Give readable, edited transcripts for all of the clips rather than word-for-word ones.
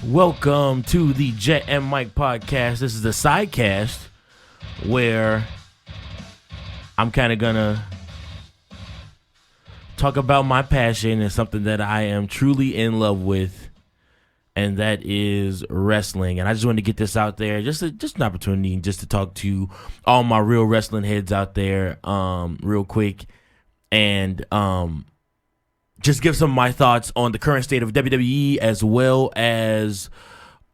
Welcome to the Jet and Mike podcast. This is the sidecast where I'm kind of gonna talk about my passion and something that I am truly in love with, and that is wrestling. And I just wanted to get this out there, just an opportunity just to talk to all my real wrestling heads out there, real quick, and just give some of my thoughts on the current state of WWE, as well as,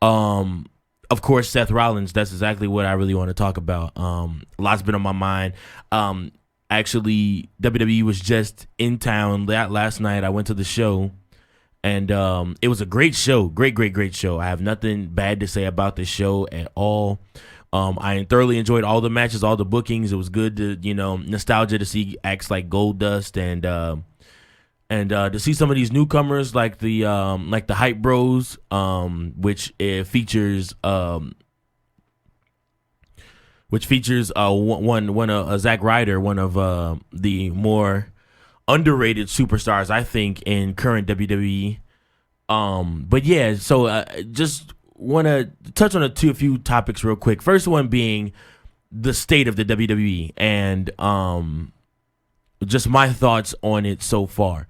of course, Seth Rollins. That's exactly what I really want to talk about. Lots been on my mind. Actually, WWE was just in town last night. I went to the show, and it was a great show. Great show. I have nothing bad to say about the show at all. I thoroughly enjoyed all the matches, all the bookings. It was good to, nostalgia to see acts like Goldust and to see some of these newcomers like the Hype Bros, which features Zack Ryder, one of the more underrated superstars, I think, in current WWE. But yeah, so just want to touch on a few topics real quick. First one being the state of the WWE and just my thoughts on it so far.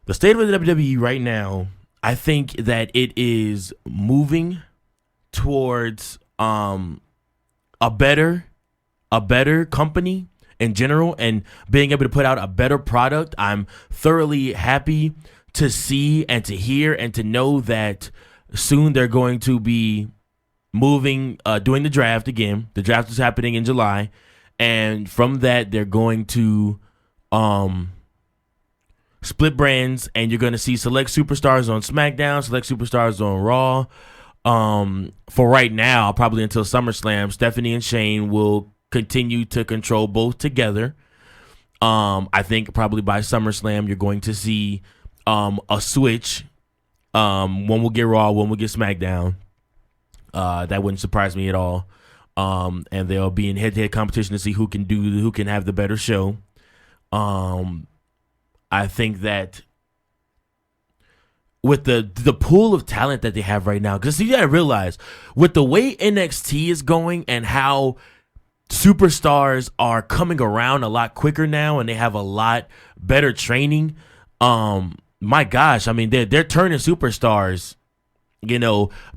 The state of the WWE right now, I think that it is moving towards a better company in general, and being able to put out a better product. I'm thoroughly happy to see and to hear and to know that soon they're going to be moving, doing the draft again. The draft is happening in July, and from that they're going to split brands, and you're going to see select superstars on SmackDown, select superstars on Raw. For right now, probably until SummerSlam, Stephanie and Shane will continue to control both together. I think probably by SummerSlam, you're going to see a switch. One will get Raw, one will get SmackDown. That wouldn't surprise me at all. And they'll be in head-to-head competition to see who can have the better show. I think that with the pool of talent that they have right now, because you gotta realize, with the way NXT is going and how superstars are coming around a lot quicker now, and they have a lot better training. My gosh, I mean, they're turning superstars.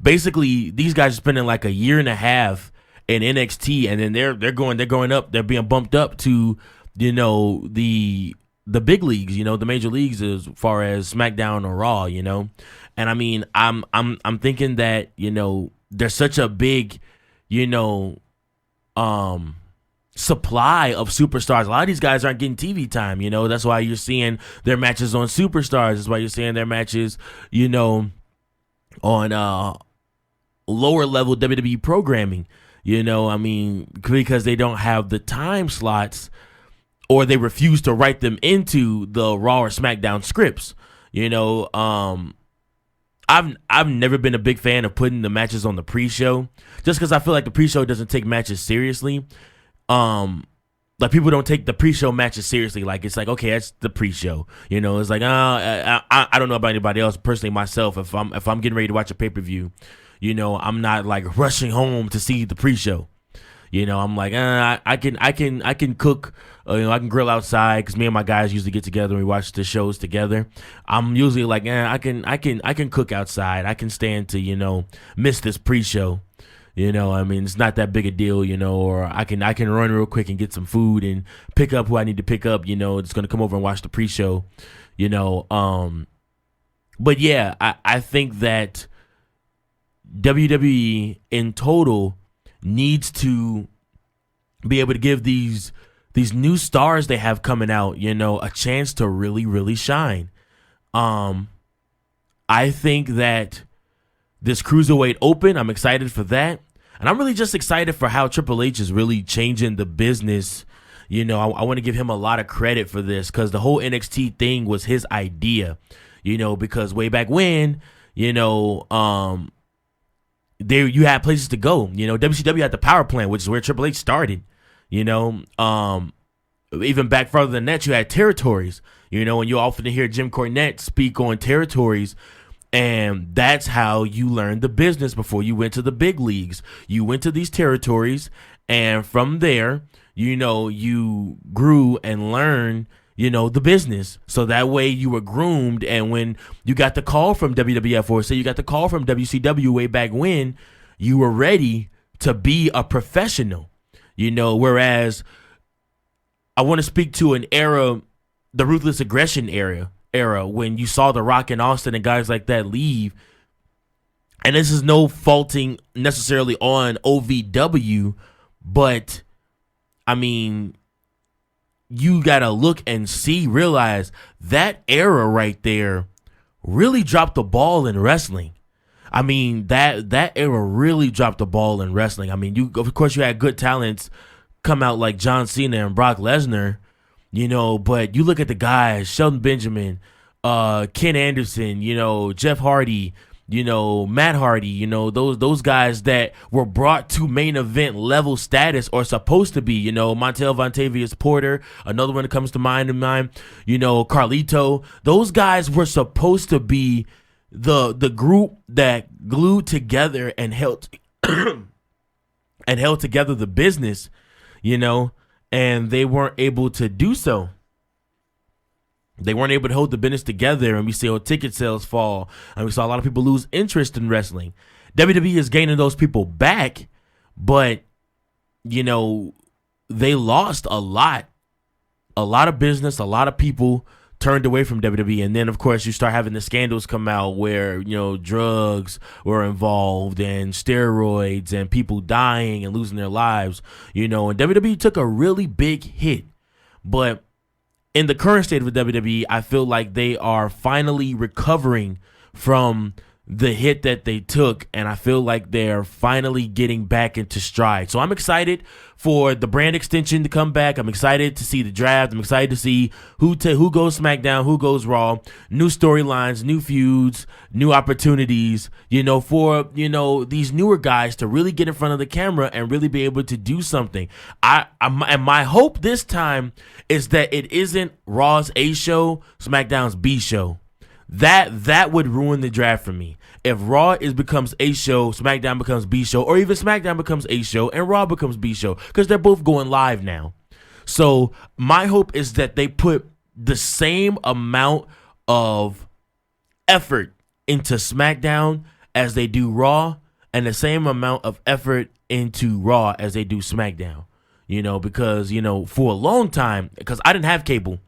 Basically these guys are spending like a year and a half in NXT, and then they're going up. They're being bumped up to the big leagues, the major leagues, as far as SmackDown or Raw, and I mean, I'm thinking that there's such a big, supply of superstars. A lot of these guys aren't getting TV time, that's why you're seeing their matches on Superstars. That's why you're seeing their matches, on lower level WWE programming. I mean, because they don't have the time slots, or they refuse to write them into the Raw or SmackDown scripts. I've never been a big fan of putting the matches on the pre-show, just because I feel like the pre-show doesn't take matches seriously. Like, people don't take the pre-show matches seriously. Like, it's like, okay, that's the pre-show. It's like, I don't know about anybody else. Personally, myself, if I'm getting ready to watch a pay-per-view, I'm not like rushing home to see the pre-show. I'm like, I can cook. I can grill outside, because me and my guys usually get together and we watch the shows together. I'm usually like, I can cook outside. I can stand to miss this pre-show. I mean, it's not that big a deal. Or I can run real quick and get some food and pick up who I need to pick up. It's gonna come over and watch the pre-show. But yeah, I think that WWE in total needs to be able to give these new stars they have coming out, a chance to really, really shine. I think that this Cruiserweight Open, I'm excited for that. And I'm really just excited for how Triple H is really changing the business. I want to give him a lot of credit for this, because the whole NXT thing was his idea, because way back when, there you had places to go. WCW had the power plant, which is where Triple H started. Even back further than that, you had territories. And you often hear Jim Cornette speak on territories And that's how you learned the business before you went to the big leagues. You went to these territories, and from there, you grew and learned, the business. So that way you were groomed. And when you got the call from WWF, or say you got the call from WCW way back when, you were ready to be a professional, whereas I want to speak to an era, the Ruthless Aggression era, when you saw The Rock and Austin and guys like that leave. And this is no faulting necessarily on OVW, but I mean, you got to look and realize that era right there really dropped the ball in wrestling. I mean, that era really dropped the ball in wrestling. I mean, of course you had good talents come out like John Cena and Brock Lesnar, but you look at the guys, Shelton Benjamin, Ken Anderson, Jeff Hardy, Matt Hardy, those guys that were brought to main event level status, or supposed to be, Montel Vontavious Porter, another one that comes to mind, Carlito. Those guys were supposed to be the group that glued together and held together the business, and they weren't able to do so. They weren't able to hold the business together, and we saw ticket sales fall, and we saw a lot of people lose interest in wrestling. WWE is gaining those people back, but, they lost a lot of business, a lot of people turned away from WWE. And then, of course, you start having the scandals come out where, drugs were involved and steroids and people dying and losing their lives, and WWE took a really big hit. But in the current state of the WWE, I feel like they are finally recovering from the hit that they took, and I feel like they're finally getting back into stride. So I'm excited for the brand extension to come back. I'm excited to see the draft. I'm excited to see who goes SmackDown, who goes Raw, new storylines, new feuds, new opportunities, for, these newer guys to really get in front of the camera and really be able to do something. And my hope this time is that it isn't Raw's A show, SmackDown's B show. That would ruin the draft for me. If Raw becomes A show, SmackDown becomes B show, or even SmackDown becomes A show and Raw becomes B show, because they're both going live now. So my hope is that they put the same amount of effort into SmackDown as they do Raw, and the same amount of effort into Raw as they do SmackDown. Because, for a long time, because I didn't have cable.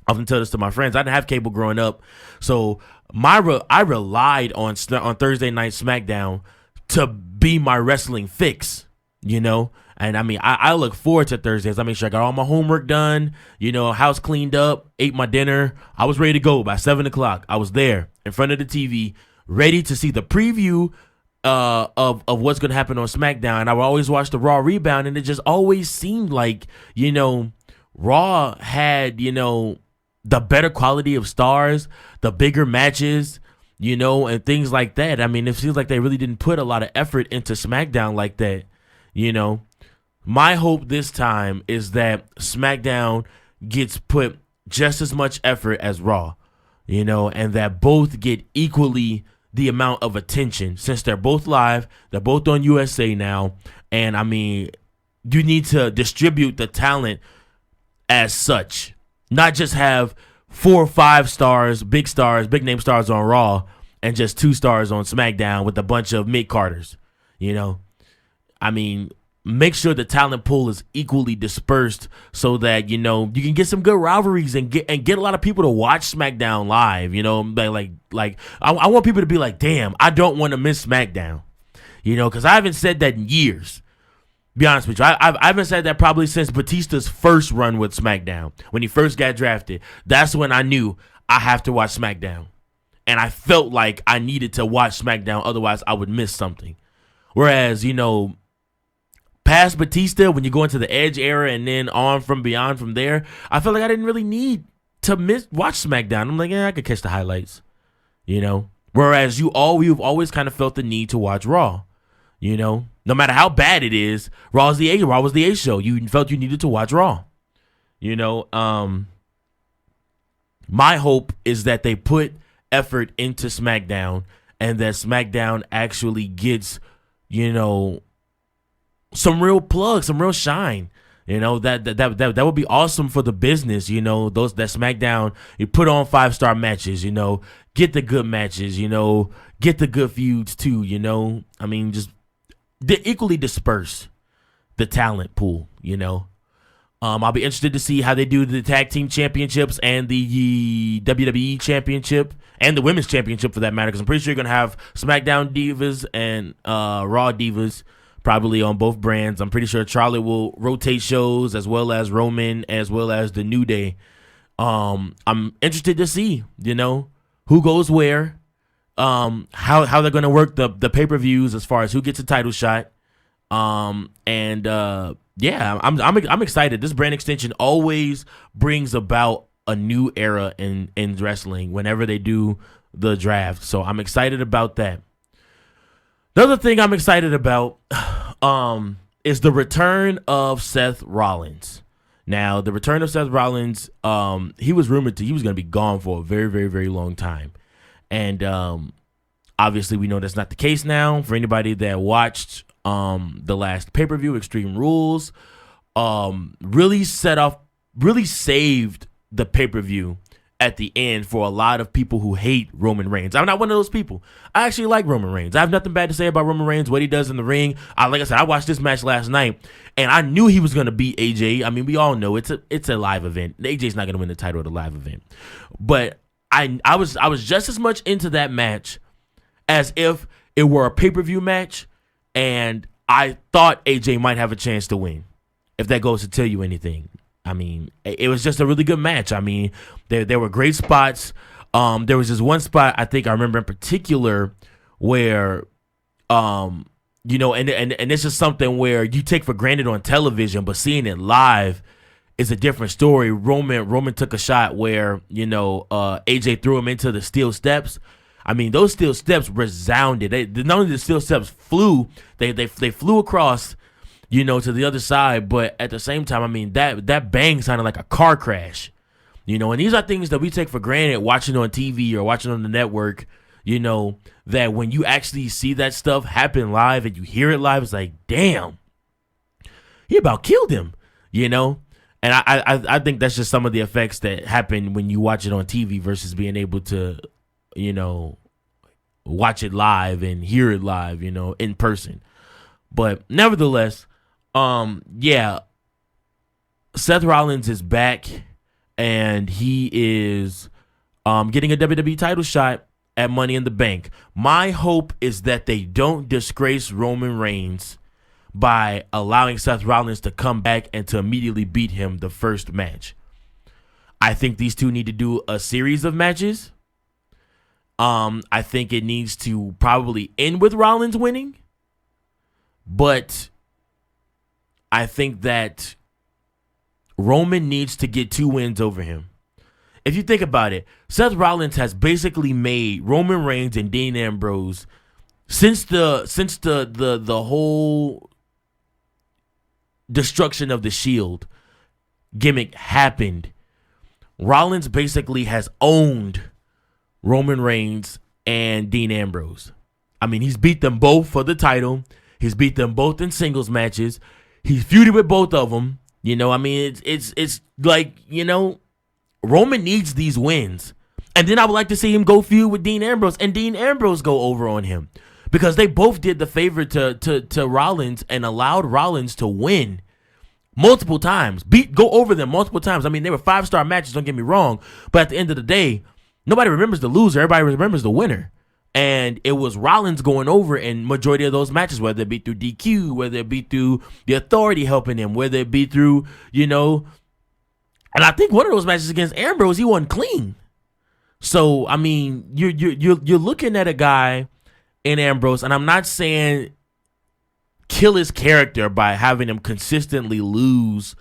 I often tell this to my friends. I didn't have cable growing up, so I relied on Thursday night SmackDown to be my wrestling fix, And I mean, I look forward to Thursdays. I make sure I got all my homework done, house cleaned up, ate my dinner. I was ready to go by 7 o'clock. I was there in front of the TV, ready to see the preview of what's going to happen on SmackDown. And I would always watch the Raw rebound, and it just always seemed like, Raw had, the better quality of stars, the bigger matches, and things like that. I mean, it feels like they really didn't put a lot of effort into SmackDown like that, My hope this time is that SmackDown gets put just as much effort as Raw, and that both get equally the amount of attention, since they're both live, they're both on USA now, and I mean, you need to distribute the talent as such. Not just have 4 or 5 stars, big name stars on Raw, and just 2 stars on SmackDown with a bunch of mid-carders. I mean, make sure the talent pool is equally dispersed so that, you can get some good rivalries and get a lot of people to watch SmackDown live. I want people to be like, damn, I don't want to miss SmackDown. Because I haven't said that in years. Be honest with you, I haven't said that probably since Batista's first run with SmackDown. When he first got drafted, that's when I knew I have to watch SmackDown. And I felt like I needed to watch SmackDown, otherwise I would miss something. Whereas, past Batista, when you go into the Edge era and then on from beyond from there, I felt like I didn't really need to watch SmackDown. I'm like, I could catch the highlights, Whereas you've always kind of felt the need to watch Raw, No matter how bad it is, Raw was the A show. You felt you needed to watch Raw. My hope is that they put effort into SmackDown, and that SmackDown actually gets, some real plug, some real shine. That would be awesome for the business. Those that SmackDown, you put on 5-star matches. Get the good matches. Get the good feuds too. Just equally disperse the talent pool. I'll be interested to see how they do the tag team championships and the WWE championship and the women's championship for that matter. Because I'm pretty sure you're gonna have SmackDown divas and Raw divas. Probably on both brands. I'm pretty sure Charlotte will rotate shows as well as Roman, as well as the New Day. I'm interested to see, who goes where, how they're gonna work the pay-per-views as far as who gets a title shot. I'm excited. This brand extension always brings about a new era in wrestling whenever they do the draft. So I'm excited about that. The other thing I'm excited about is the return of Seth Rollins. Now, the return of Seth Rollins, he was rumored he was going to be gone for a very, very, very long time. And obviously, we know that's not the case now. For anybody that watched the last pay-per-view, Extreme Rules, really saved the pay-per-view at the end for a lot of people who hate Roman Reigns. I'm not one of those people. I actually like Roman Reigns. I have nothing bad to say about Roman Reigns, what he does in the ring. Like I said, I watched this match last night, and I knew he was going to beat AJ. We all know it's a live event. AJ's not going to win the title at a live event. But I was just as much into that match as if it were a pay-per-view match, and I thought AJ might have a chance to win, if that goes to tell you anything. It was just a really good match. There were great spots. There was this one spot I think I remember in particular where, and this is something where you take for granted on television, but seeing it live is a different story. Roman took a shot where, AJ threw him into the steel steps. Those steel steps resounded. Not only the steel steps flew, they flew across, to the other side, but at the same time, that bang sounded like a car crash, and these are things that we take for granted watching on TV or watching on the network, that when you actually see that stuff happen live and you hear it live, it's like, damn, he about killed him, and I think that's just some of the effects that happen when you watch it on TV versus being able to, watch it live and hear it live, in person. But nevertheless, Seth Rollins is back, and he is getting a WWE title shot at Money in the Bank. My hope is that they don't disgrace Roman Reigns by allowing Seth Rollins to come back and to immediately beat him the first match. I think these two need to do a series of matches. I think it needs to probably end with Rollins winning, but I think that Roman needs to get 2 wins over him. If you think about it, Seth Rollins has basically made Roman Reigns and Dean Ambrose since the whole destruction of the Shield gimmick happened. Rollins basically has owned Roman Reigns and Dean Ambrose. He's beat them both for the title. He's beat them both in singles matches. He's feuded with both of them. It's like, Roman needs these wins. And then I would like to see him go feud with Dean Ambrose and Dean Ambrose go over on him, because they both did the favor to Rollins and allowed Rollins to win multiple times, go over them multiple times. They were 5-star matches, don't get me wrong, but at the end of the day, nobody remembers the loser. Everybody remembers the winner. And it was Rollins going over in majority of those matches, whether it be through DQ, whether it be through the Authority helping him, whether it be through, and I think one of those matches against Ambrose, he wasn't clean. So, you're looking at a guy in Ambrose, and I'm not saying kill his character by having him consistently lose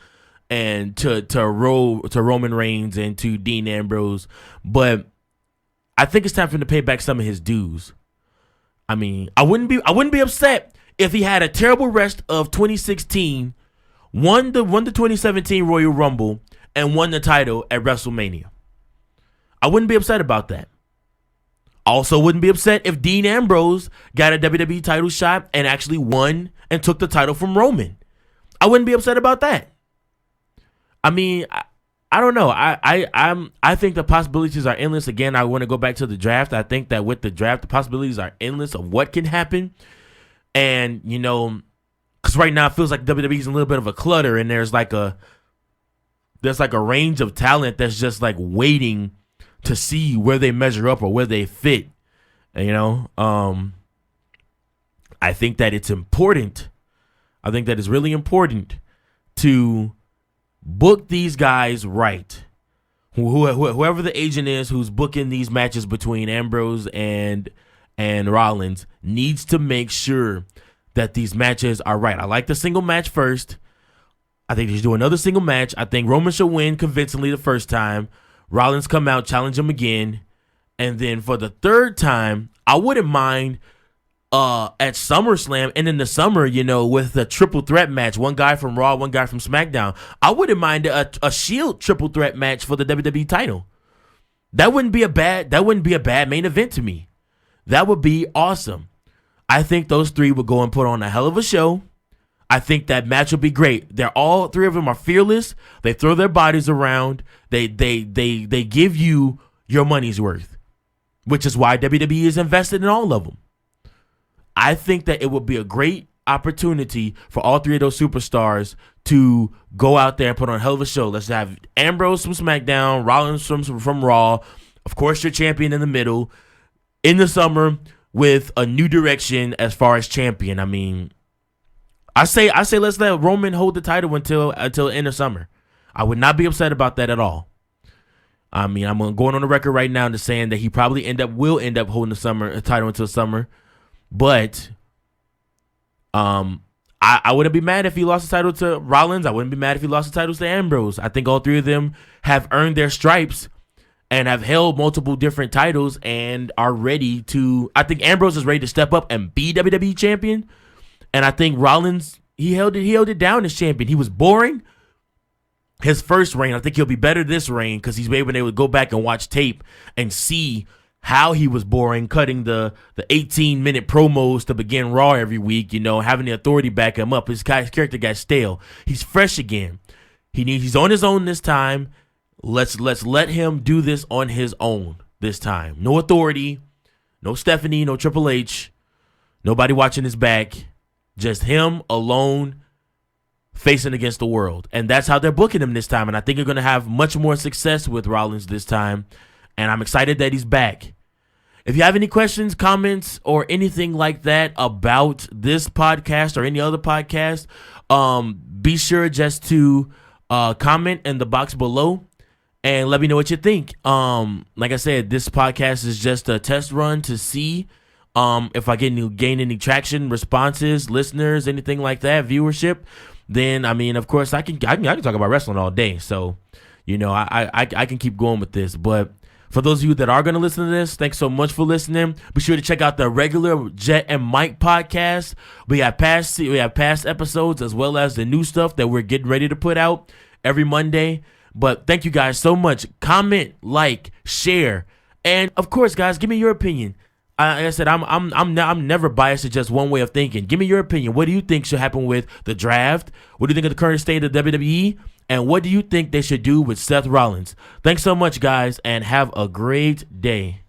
and to Roman Reigns and to Dean Ambrose, but I think it's time for him to pay back some of his dues. I wouldn't be upset if he had a terrible rest of 2016, won the 2017 Royal Rumble, and won the title at WrestleMania. I wouldn't be upset about that. Also wouldn't be upset if Dean Ambrose got a WWE title shot and actually won and took the title from Roman. I wouldn't be upset about that. I mean, I don't know. I think the possibilities are endless. Again, I want to go back to the draft. I think that with the draft, the possibilities are endless of what can happen. And, you know, because right now it feels like WWE's in a little bit of a clutter, and there's like a range of talent that's just like waiting to see where they measure up or where they fit. And, you know, I think that it's important. I think that it's really important to book these guys right. Whoever the agent is who's booking these matches between Ambrose and Rollins needs to make sure that these matches are right. I like the single match first. I think they should do another single match. I think Roman should win convincingly the first time. Rollins come out, challenge him again. And then for the third time, I wouldn't mind at SummerSlam and in the summer, you know, with the triple threat match, one guy from Raw, one guy from SmackDown. I wouldn't mind a Shield triple threat match for the WWE title. That wouldn't be a bad main event to me. That would be awesome. I think those three would go and put on a hell of a show. I think that match would be great. They're all three of them are fearless. They throw their bodies around. They give you your money's worth, which is why WWE is invested in all of them. I think that it would be a great opportunity for all three of those superstars to go out there and put on a hell of a show. Let's have Ambrose from SmackDown, Rollins from Raw, of course your champion in the middle, in the summer with a new direction as far as champion. I mean, I say let's let Roman hold the title until the end of summer. I would not be upset about that at all. I mean, I'm going on the record right now to saying that he probably will end up holding the title until summer. But I wouldn't be mad if he lost the title to Rollins. I wouldn't be mad if he lost the titles to Ambrose. I think all three of them have earned their stripes and have held multiple different titles and are ready to. I think Ambrose is ready to step up and be WWE champion. And I think Rollins, he held it down as champion. He was boring his first reign. I think he'll be better this reign because he's able to go back and watch tape and see how he was boring, cutting the 18-minute promos to begin Raw every week, you know, having the Authority back him up. His character got stale. He's fresh again. He's on his own this time. Let's let him do this on his own this time. No Authority, no Stephanie, no Triple H, nobody watching his back. Just him alone facing against the world. And that's how they're booking him this time. And I think they're going to have much more success with Rollins this time. And I'm excited that he's back. If you have any questions, comments, or anything like that about this podcast or any other podcast, be sure just to comment in the box below and let me know what you think. Like I said, this podcast is just a test run to see if I gain any traction, responses, listeners, anything like that, viewership. Then, I mean, of course, I can talk about wrestling all day. So, you know, I can keep going with this. But for those of you that are going to listen to this, thanks so much for listening. Be sure to check out the regular Jet and Mike podcast. We have past episodes as well as the new stuff that we're getting ready to put out every Monday. But thank you guys so much. Comment, like, share, and of course, guys, give me your opinion. Like I said, I'm never biased to just one way of thinking. Give me your opinion. What do you think should happen with the draft? What do you think of the current state of WWE? And what do you think they should do with Seth Rollins? Thanks so much, guys, and have a great day.